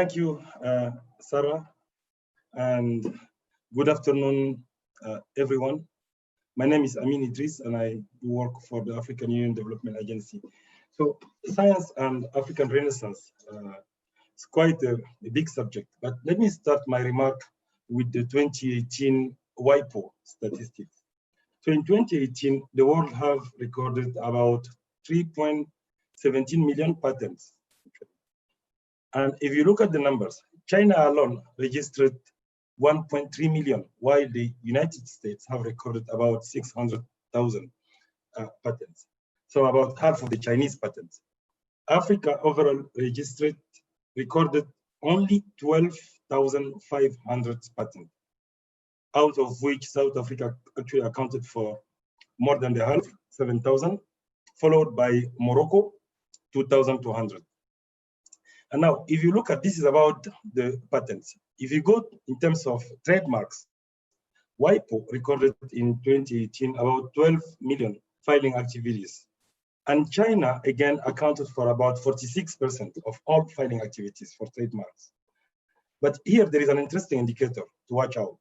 Thank you, Sarah, and good afternoon, everyone. My name is Amin Idris, and I work for the African Union Development Agency. So, science and African Renaissance is quite a big subject, but let me start my remark with the 2018 WIPO statistics. So, in 2018, the world have recorded about 3.17 million patents. And if you look at the numbers, China alone registered 1.3 million, while the United States have recorded about 600,000 patents. So about half of the Chinese patents. Africa overall recorded only 12,500 patents, out of which South Africa actually accounted for more than the half, 7,000, followed by Morocco, 2,200. And now, if you look at this is about the patents. If you go in terms of trademarks, WIPO recorded in 2018 about 12 million filing activities. And China, again, accounted for about 46% of all filing activities for trademarks. But here, there is an interesting indicator to watch out.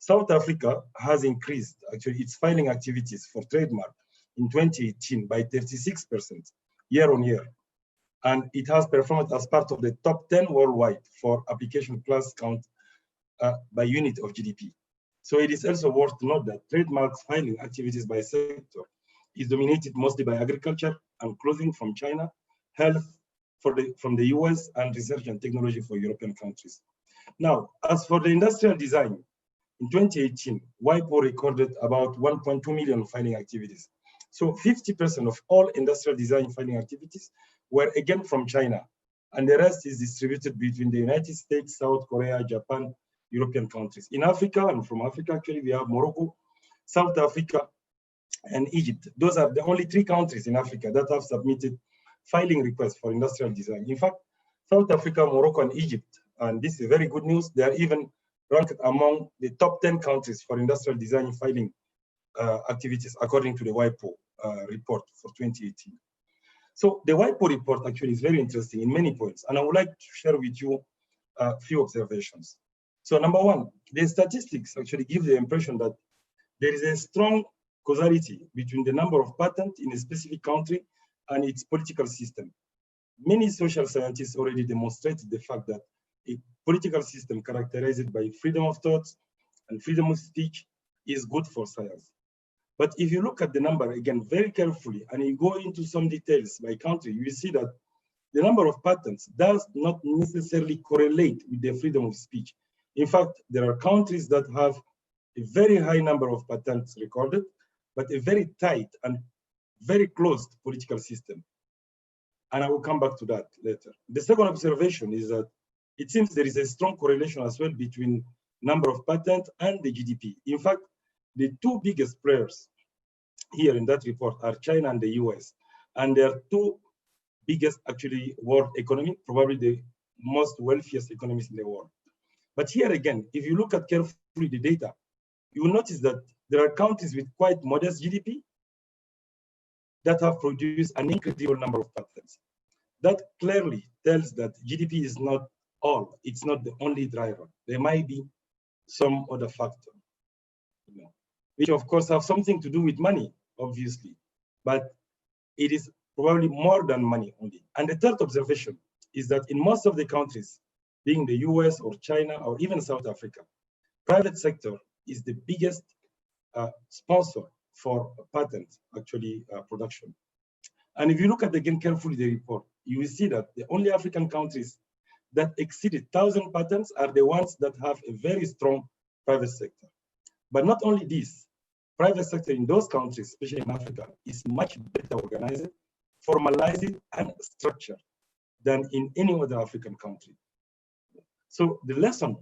South Africa has increased, actually, its filing activities for trademark in 2018 by 36% year on year. And it has performed as part of the top 10 worldwide for application class count by unit of GDP. So it is also worth to note that trademarks filing activities by sector is dominated mostly by agriculture and clothing from China, health from the US, and research and technology for European countries. Now, as for the industrial design, in 2018, WIPO recorded about 1.2 million filing activities. So 50% of all industrial design filing activities were again from China, and the rest is distributed between the United States, South Korea, Japan, European countries. In Africa, and from Africa, actually, we have Morocco, South Africa, and Egypt. Those are the only 3 countries in Africa that have submitted filing requests for industrial design. In fact, South Africa, Morocco, and Egypt, and this is very good news, they are even ranked among the top 10 countries for industrial design filing activities, according to the WIPO report for 2018. So the WIPO report actually is very interesting in many points, and I would like to share with you a few observations. So number one, the statistics actually give the impression that there is a strong causality between the number of patents in a specific country and its political system. Many social scientists already demonstrated the fact that a political system characterized by freedom of thought and freedom of speech is good for science. But if you look at the number again very carefully and you go into some details by country, you will see that the number of patents does not necessarily correlate with the freedom of speech. In fact, there are countries that have a very high number of patents recorded, but a very tight and very closed political system. And I will come back to that later. The second observation is that it seems there is a strong correlation as well between number of patents and the GDP. In fact, the 2 biggest players here in that report are China and the US. And they are 2 biggest actually world economy, probably the most wealthiest economies in the world. But here again, if you look at carefully the data, you will notice that there are countries with quite modest GDP that have produced an incredible number of patents. That clearly tells that GDP is not all, it's not the only driver. There might be some other factor, which of course have something to do with money, obviously, but it is probably more than money only. And the third observation is that in most of the countries, being the US or China or even South Africa, private sector is the biggest sponsor for patent actually production. And if you look at again carefully the report, you will see that the only African countries that exceeded 1,000 patents are the ones that have a very strong private sector. But not only this, private sector in those countries, especially in Africa, is much better organized, formalized, and structured than in any other African country. So the lesson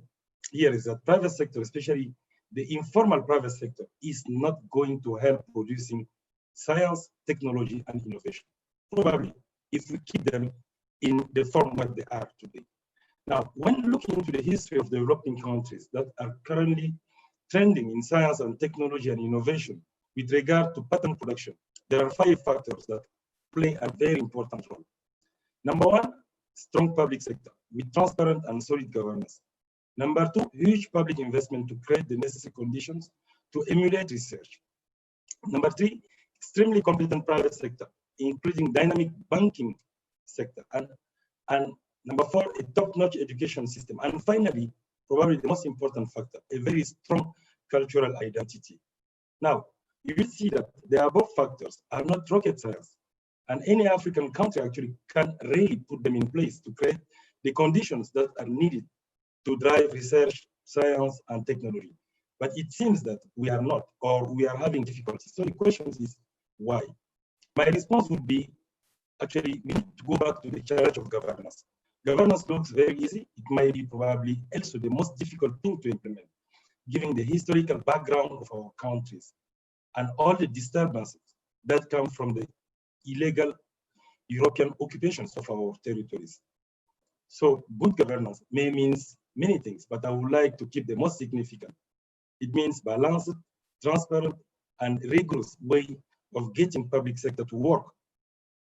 here is that private sector, especially the informal private sector, is not going to help producing science, technology, and innovation. Probably, if we keep them in the form that they are today. Now, when looking into the history of developing countries that are currently trending in science and technology and innovation with regard to patent production, there are 5 factors that play a very important role. Number one, strong public sector. with transparent and solid governance. Number two, huge public investment to create the necessary conditions to emulate research. Number three, extremely competent private sector, including dynamic banking sector. And number four, a top-notch education system. And finally, probably the most important factor, a very strong cultural identity. Now, you will see that the above factors are not rocket science, and any African country actually can really put them in place to create the conditions that are needed to drive research, science, and technology. But it seems that we are not, or we are having difficulties. So the question is, why? My response would be, actually, we need to go back to the challenge of governance. Governance looks very easy. It might be probably also the most difficult thing to implement, given the historical background of our countries and all the disturbances that come from the illegal European occupations of our territories. So good governance may mean many things, but I would like to keep the most significant. It means balanced, transparent, and rigorous way of getting public sector to work.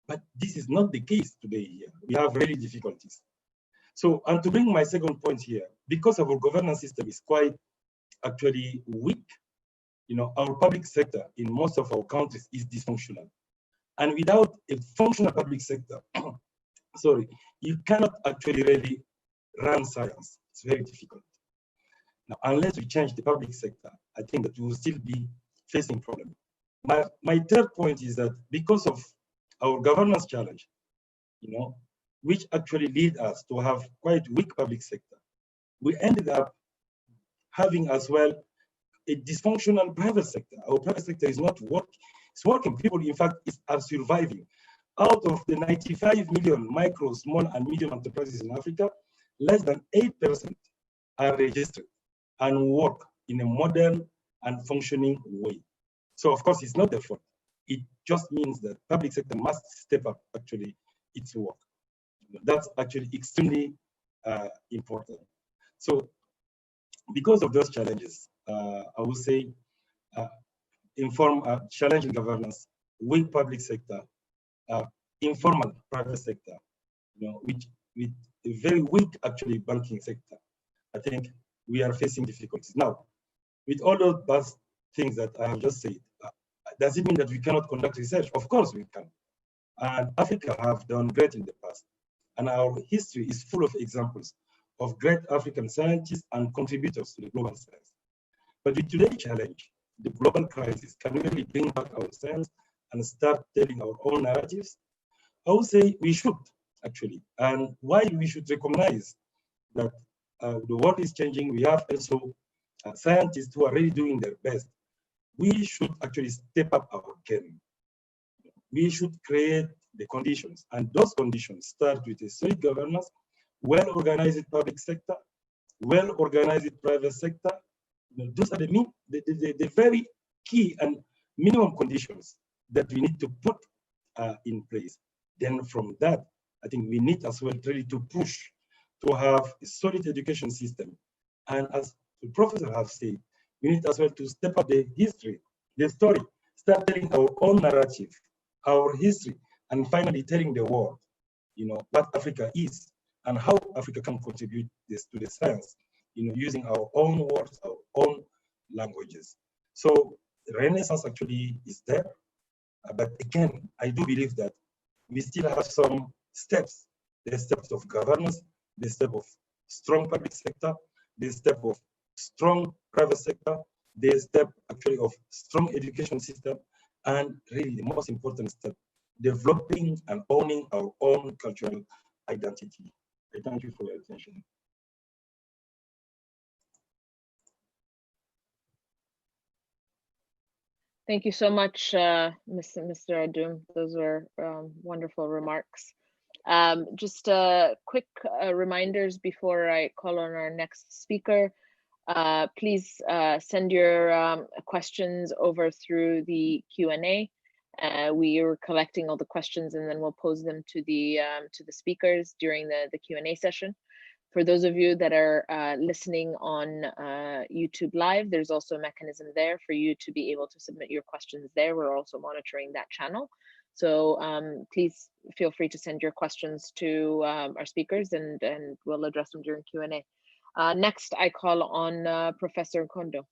But this is not the case today here. We have really difficulties. So, and to bring my second point here, because our governance system is quite actually weak, our public sector in most of our countries is dysfunctional. And without a functional public sector, sorry, you cannot actually really run science. It's very difficult. Now, unless we change the public sector, I think that we will still be facing problems. My third point is that because of our governance challenge, which actually lead us to have quite weak public sector, we ended up having as well a dysfunctional private sector. Our private sector is not working. It's working. People, in fact, are surviving. Out of the 95 million micro, small, and medium enterprises in Africa, less than 8% are registered and work in a modern and functioning way. So, of course, it's not their fault. It just means that public sector must step up, actually, its work. That's actually extremely important. So, because of those challenges, I would say challenging governance, weak public sector, informal private sector, with a very weak actually banking sector. I think we are facing difficulties. Now, with all of those things that I have just said, does it mean that we cannot conduct research? Of course we can. And Africa have done great in the past. And our history is full of examples of great African scientists and contributors to the global science. But with today's challenge, the global crisis, can we really bring back our science and start telling our own narratives? I would say we should, actually. And why we should recognize that the world is changing. We have also scientists who are really doing their best. We should actually step up our game. We should create the conditions, and those conditions start with a solid governance, well-organized public sector, well-organized private sector. Those are the very key and minimum conditions that we need to put in place. Then from that, I think we need as well really to push to have a solid education system. And as the professor has said, we need as well to step up the history, the story, start telling our own narrative, our history, and finally telling the world, what Africa is and how Africa can contribute this to the science, using our own words, our own languages. So the Renaissance actually is there. But again, I do believe that we still have some steps, the steps of governance, the step of strong public sector, the step of strong private sector, the step actually of strong education system, and really the most important step, developing and owning our own cultural identity. I thank you for your attention. Thank you so much, Mr. Adoum. Those were wonderful remarks. Just quick reminders before I call on our next speaker. Please send your questions over through the Q&A. We are collecting all the questions and then we'll pose them to the speakers during the Q&A session. For those of you that are listening on YouTube Live, there's also a mechanism there for you to be able to submit your questions there. We're also monitoring that channel. So please feel free to send your questions to our speakers, and we'll address them during Q&A. Next, I call on Professor Kondo.